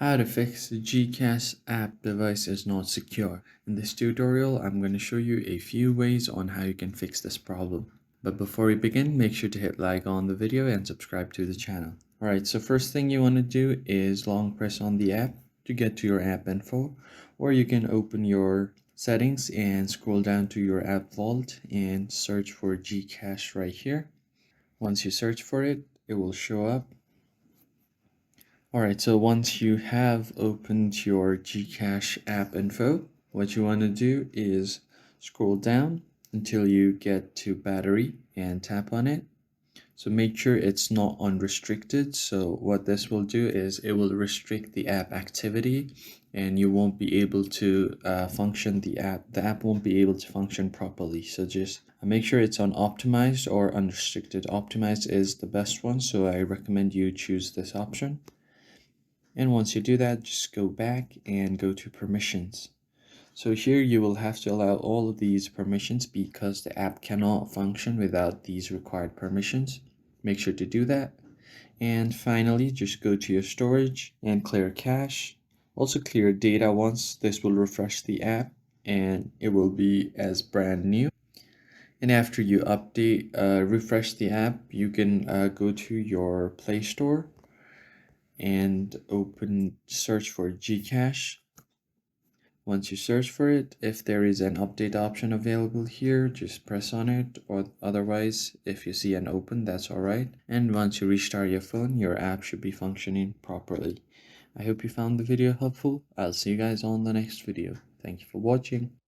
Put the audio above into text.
How to fix the GCash app device is not secure. In this tutorial, I'm going to show you a few ways on how you can fix this problem. But before we begin, make sure to hit like on the video and subscribe to the channel. Alright, so first thing you want to do is long press on the app to get to your app info, or you can open your settings and scroll down to your app vault and search for GCash right here. Once you search for it, it will show up. Alright, so once you have opened your GCash app info, what you want to do is scroll down until you get to battery and tap on it. So make sure it's not unrestricted. So what this will do is it will restrict the app activity and you won't be able to function the app won't be able to function properly. So just make sure it's on optimized or unrestricted. Optimized is the best one, so I recommend you choose this option. And once you do that, just go back and go to permissions. So here you will have to allow all of these permissions because the app cannot function without these required permissions. Make sure to do that. And finally, just go to your storage and clear cache. Also clear data once. This will refresh the app and it will be as brand new. And after you refresh the app, you can go to your Play Store and search for GCash. Once you search for it, if there is an update option available here, just press on it, or otherwise if you see an open, that's alright. And once you restart your phone, your app should be functioning properly. I hope you found the video helpful. I'll see you guys on the next video. Thank you for watching.